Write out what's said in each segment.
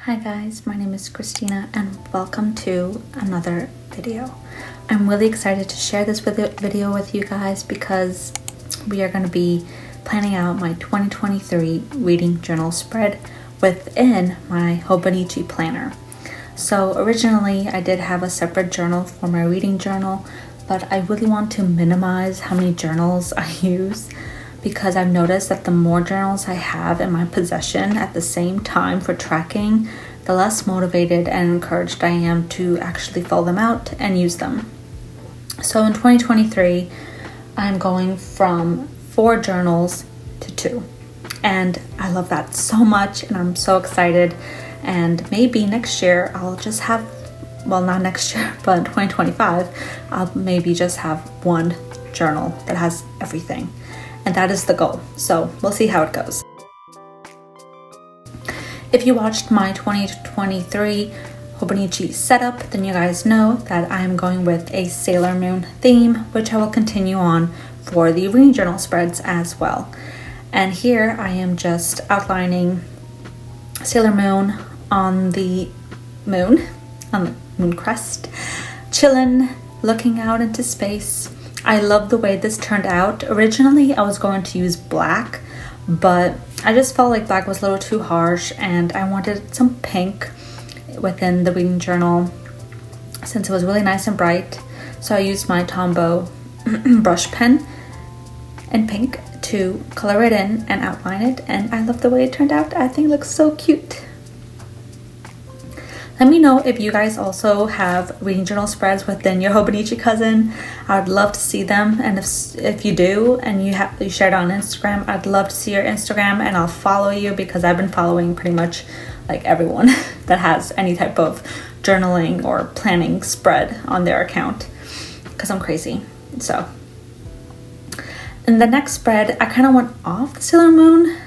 Hi guys, my name is Christina and welcome to another video. I'm really excited to share this video with you guys because we are going to be planning out my 2023 reading journal spread within my Hobonichi planner. So originally I did have a separate journal for my reading journal, but I really want to minimize how many journals I use because I've noticed that the more journals I have in my possession at the same time for tracking, the less motivated and encouraged I am to actually fill them out and use them. So in 2023, I'm going from 4 journals to 2. And I love that so much and I'm so excited. And maybe next year I'll just have, well, not next year, but in 2025, I'll maybe just have one journal that has everything. And that is the goal. So we'll see how it goes. If you watched my 2023 Hobonichi setup, then you guys know that I'm going with a Sailor Moon theme, which I will continue on for the reading journal spreads as well. And here I am just outlining Sailor Moon on the moon crest, chillin', looking out into space. I love the way this turned out. Originally, I was going to use black, but I just felt like black was a little too harsh and I wanted some pink within the reading journal since it was really nice and bright. So I used my Tombow brush pen in pink to color it in and outline it, and I love the way it turned out. I think it looks so cute. Let me know if you guys also have reading journal spreads within your Hobonichi cousin. I'd love to see them, and if you do and you shared it on Instagram, I'd love to see your Instagram and I'll follow you because I've been following pretty much like everyone that has any type of journaling or planning spread on their account because I'm crazy. So in the next spread, I kind of went off the Sailor Moon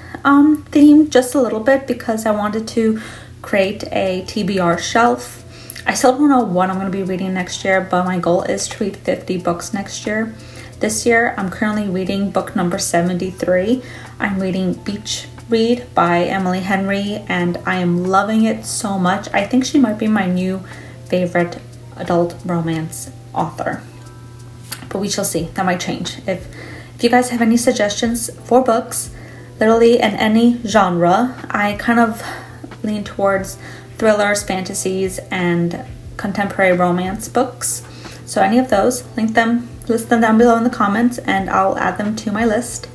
theme just a little bit because I wanted to create a TBR shelf. I still don't know what I'm going to be reading next year, but my goal is to read 50 books next year. This year, I'm currently reading book number 73. I'm reading Beach Read by Emily Henry, and I am loving it so much. I think she might be my new favorite adult romance author, but we shall see. That might change. If you guys have any suggestions for books, literally in any genre, I kind of lean towards thrillers, fantasies, and contemporary romance books. So any of those, list them down below in the comments and I'll add them to my list.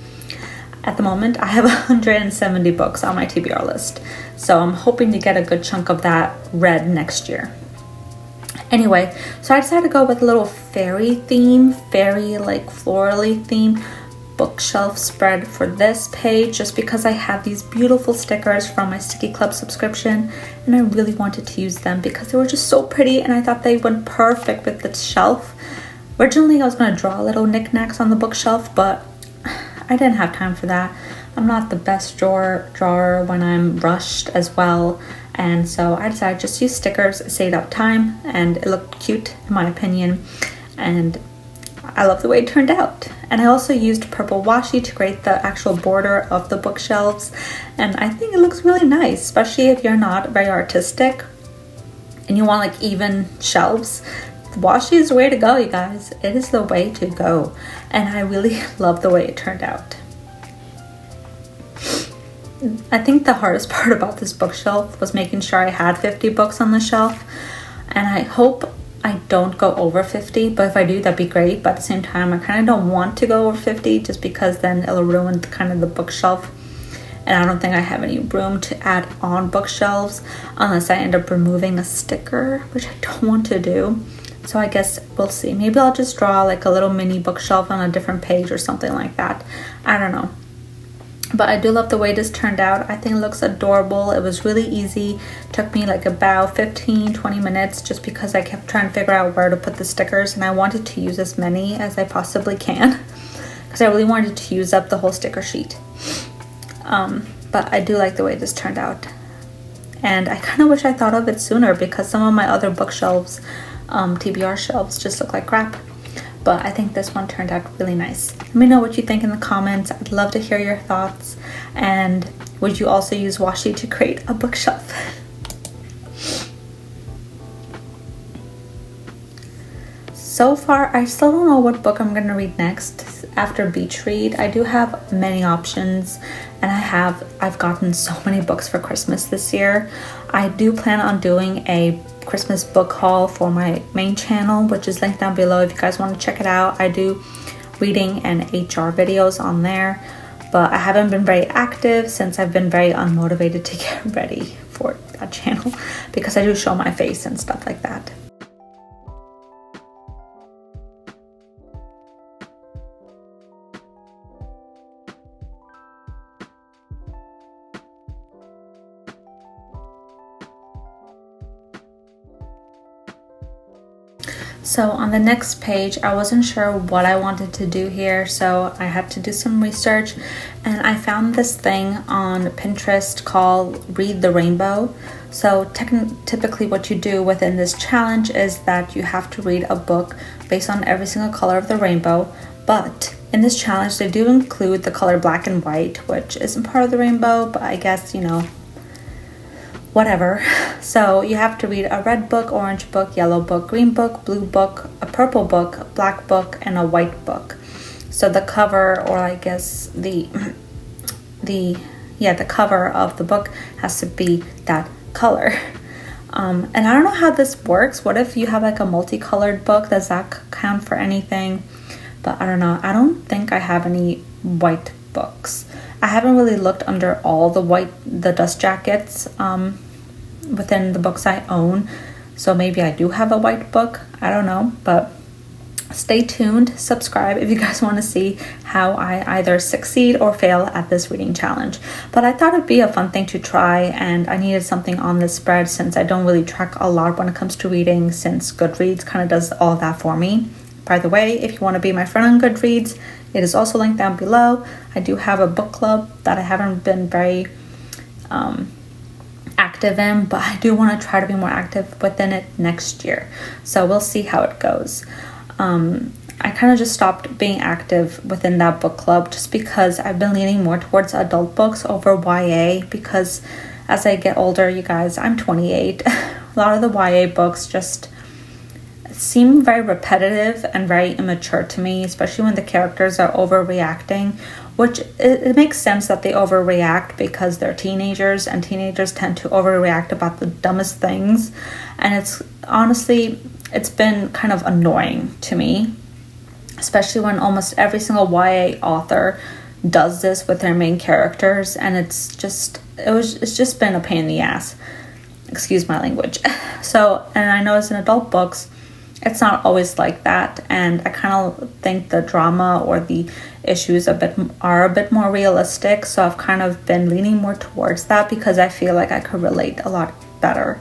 At the moment, I have 170 books on my TBR list. So I'm hoping to get a good chunk of that read next year. Anyway, so I decided to go with a little fairy like florally theme bookshelf spread for this page just because I have these beautiful stickers from my Sticky Club subscription and I really wanted to use them because they were just so pretty and I thought they went perfect with the shelf. Originally I was going to draw little knickknacks on the bookshelf, but I didn't have time for that. I'm not the best drawer when I'm rushed as well, and so I decided just to use stickers, save up time, and it looked cute in my opinion, and I love the way it turned out. And I also used purple washi to create the actual border of the bookshelves, and I think it looks really nice, especially if you're not very artistic and you want like even shelves. Washi is the way to go, you guys. It is the way to go, and I really love the way it turned out. I think the hardest part about this bookshelf was making sure I had 50 books on the shelf, and I hope I don't go over 50, but if I do, that'd be great. But at the same time, I kind of don't want to go over 50 just because then it'll ruin kind of the bookshelf. And I don't think I have any room to add on bookshelves unless I end up removing a sticker, which I don't want to do. So I guess we'll see. Maybe I'll just draw like a little mini bookshelf on a different page or something like that. I don't know. But I do love the way this turned out. I think it looks adorable. It was really easy. Took me like about 15-20 minutes just because I kept trying to figure out where to put the stickers, and I wanted to use as many as I possibly can because I really wanted to use up the whole sticker sheet. But I do like the way this turned out, and I kind of wish I thought of it sooner because some of my other bookshelves, TBR shelves, just look like crap. But I think this one turned out really nice. Let me know what you think in the comments. I'd love to hear your thoughts. And would you also use washi to create a bookshelf? so far, I still don't know what book I'm gonna read next after beach read. I do have many options, and I've gotten so many books for Christmas this year. I do plan on doing a Christmas book haul for my main channel, which is linked down below if you guys want to check it out. I do reading and HR videos on there, but I haven't been very active since I've been very unmotivated to get ready for that channel because I do show my face and stuff like that. So on the next page, I wasn't sure what I wanted to do here, so I had to do some research, and I found this thing on Pinterest called Read the Rainbow. So typically what you do within this challenge is that you have to read a book based on every single color of the rainbow, but in this challenge they do include the color black and white, which isn't part of the rainbow, but I guess, you know, whatever. So you have to read a red book, orange book, yellow book, green book, blue book, a purple book, black book, and a white book. So the cover, or I guess the cover of the book has to be that color. And I don't know how this works. What if you have like a multicolored book? Does that count for anything? But I don't know. I don't think I have any white books. I haven't really looked under all the dust jackets within the books I own, so maybe I do have a white book. I don't know, but stay tuned. Subscribe if you guys want to see how I either succeed or fail at this reading challenge. But I thought it'd be a fun thing to try, and I needed something on this spread since I don't really track a lot when it comes to reading, since Goodreads kind of does all that for me. By the way, if you want to be my friend on Goodreads, it is also linked down below. I do have a book club that I haven't been very active in, but I do want to try to be more active within it next year. So we'll see how it goes. I kind of just stopped being active within that book club just because I've been leaning more towards adult books over YA, because as I get older, you guys, I'm 28. A lot of the YA books just seem very repetitive and very immature to me, especially when the characters are overreacting, which it makes sense that they overreact because they're teenagers, and teenagers tend to overreact about the dumbest things. And it's been kind of annoying to me, especially when almost every single YA author does this with their main characters, and it's just been a pain in the ass. Excuse my language. So, and I notice in adult books, it's not always like that, and I kind of think the drama or the issues are a bit more realistic, so I've kind of been leaning more towards that because I feel like I could relate a lot better.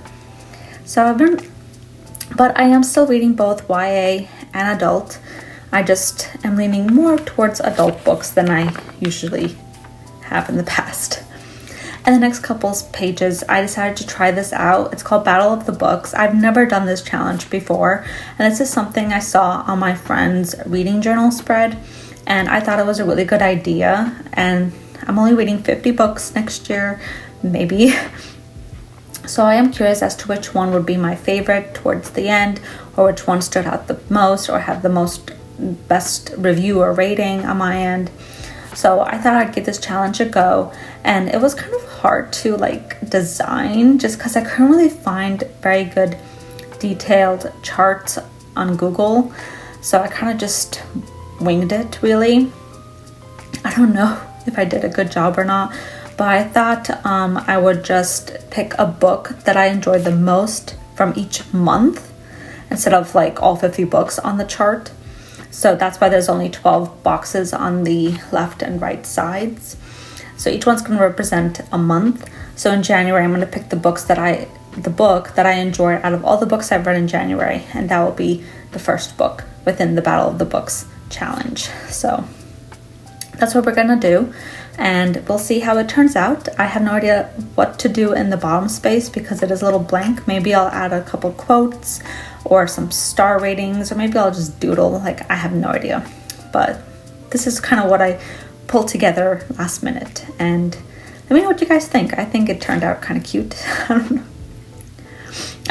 But I am still reading both YA and adult. I just am leaning more towards adult books than I usually have in the past. And the next couple pages, I decided to try this out. It's called Battle of the Books. I've never done this challenge before, and this is something I saw on my friend's reading journal spread, and I thought it was a really good idea. And I'm only reading 50 books next year, maybe. So I am curious as to which one would be my favorite towards the end, or which one stood out the most or had the best review or rating on my end. So I thought I'd give this challenge a go, and it was kind of hard to design just because I couldn't really find very good detailed charts on Google. So I kind of just winged it, really. I don't know if I did a good job or not, but I thought I would just pick a book that I enjoyed the most from each month instead of all 50 books on the chart. So that's why there's only 12 boxes on the left and right sides. So each one's going to represent a month. So in January, I'm going to pick the book that I enjoyed out of all the books I've read in January, and that will be the first book within the Battle of the Books challenge. So that's what we're going to do, and we'll see how it turns out. I have no idea what to do in the bottom space because it is a little blank. Maybe I'll add a couple quotes or some star ratings, or maybe I'll just doodle. I have no idea, but this is kind of what I pulled together last minute, and let me know what you guys think. I think it turned out kind of cute. I don't know.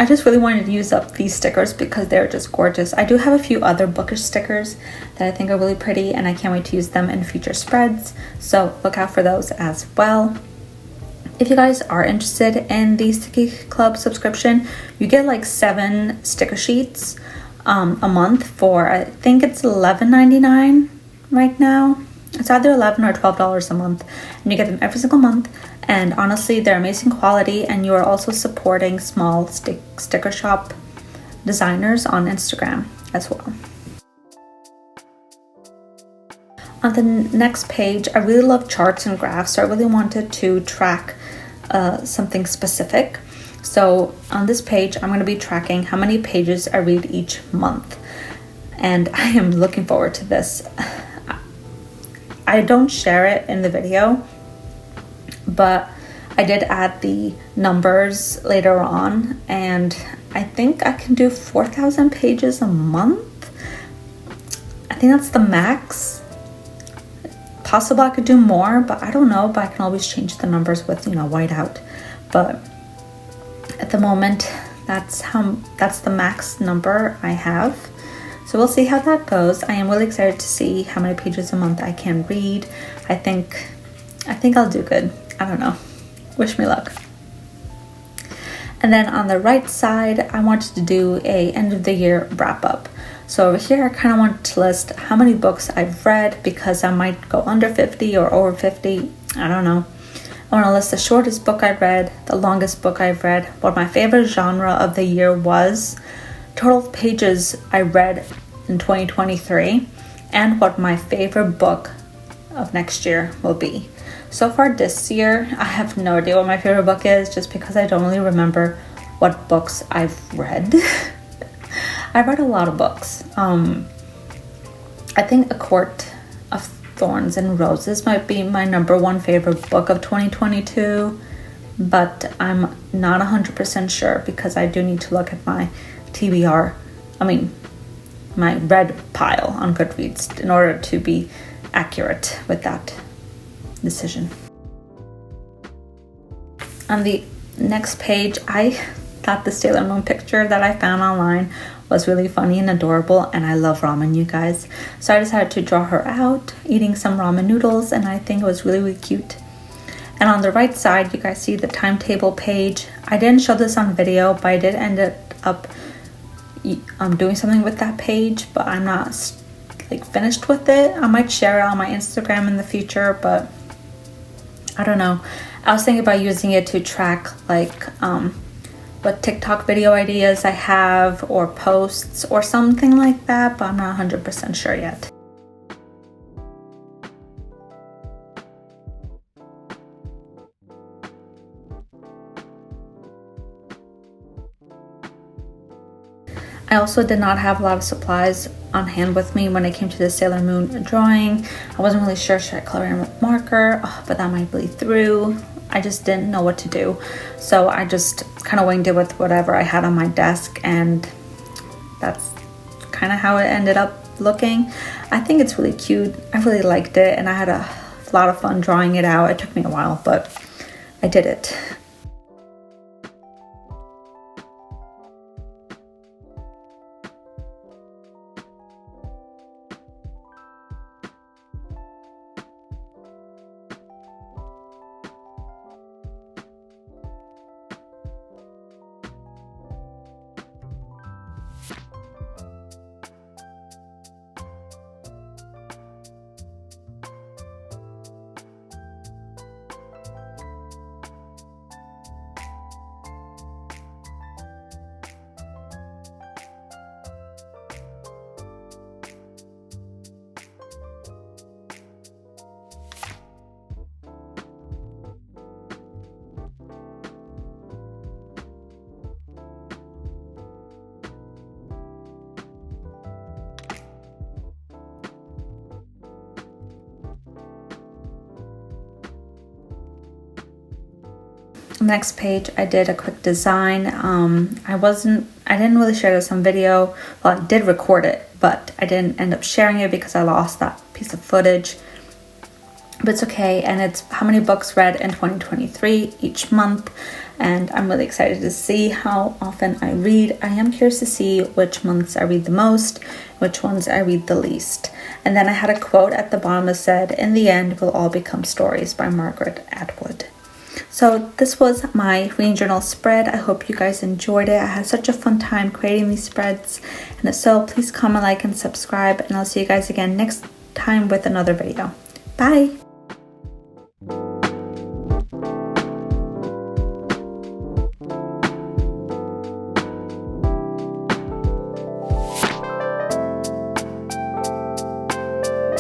I just really wanted to use up these stickers because they're just gorgeous. I do have a few other bookish stickers that I think are really pretty, and I can't wait to use them in future spreads. So look out for those as well. If you guys are interested in the Sticky Club subscription, you get like 7 sticker sheets a month for, I think it's $11.99 right now. It's either $11 or $12 a month, and you get them every single month. And honestly, they're amazing quality, and you are also supporting small sticker shop designers on Instagram as well. On the next page, I really love charts and graphs, so I really wanted to track something specific. So on this page, I'm going to be tracking how many pages I read each month, and I am looking forward to this. I don't share it in the video, but I did add the numbers later on, and I think I can do 4,000 pages a month. I think that's the max. Possible I could do more, but I don't know. But I can always change the numbers with, white out. But at the moment, that's the max number I have. So we'll see how that goes. I am really excited to see how many pages a month I can read. I think I'll do good. I don't know. Wish me luck. And then on the right side, I wanted to do a end of the year wrap up. So over here, I kind of want to list how many books I've read, because I might go under 50 or over 50. I don't know. I want to list the shortest book I've read, the longest book I've read, what my favorite genre of the year was, total pages I read in 2023, and what my favorite book of next year will be. So far this year, I have no idea what my favorite book is, just because I don't really remember what books I've read. I've read a lot of books. I think A Court of Thorns and Roses might be my #1 favorite book of 2022, but I'm not 100% sure, because I do need to look at my TBR, my read pile on Goodreads in order to be accurate with that decision. On the next page, I thought the Sailor Moon picture that I found online was really funny and adorable, and I love ramen, you guys. So I decided to draw her out eating some ramen noodles, and I think it was really, really cute. And on the right side, you guys see the timetable page. I didn't show this on video, but I did end up doing something with that page, but I'm not finished with it. I might share it on my Instagram in the future, but I don't know. I was thinking about using it to track what TikTok video ideas I have, or posts or something like that, but I'm not 100% sure yet. I also did not have a lot of supplies on hand with me when it came to the Sailor Moon drawing. I wasn't really sure, should I color in with marker? But that might bleed through. I just didn't know what to do. So I just kind of winged it with whatever I had on my desk, and that's kind of how it ended up looking. I think it's really cute. I really liked it, and I had a lot of fun drawing it out. It took me a while, but I did it. Next page, I did a quick design. I didn't really share this on video. Well, I did record it, but I didn't end up sharing it because I lost that piece of footage. But it's okay, and it's how many books read in 2023 each month. and I'm really excited to see how often I read. I am curious to see which months I read the most, which ones I read the least. And then I had a quote at the bottom that said, "In the end, we'll all become stories," by Margaret Atwood. So this was my reading journal spread. I hope you guys enjoyed it. I had such a fun time creating these spreads. And if so, please comment, like, and subscribe. And I'll see you guys again next time with another video. Bye!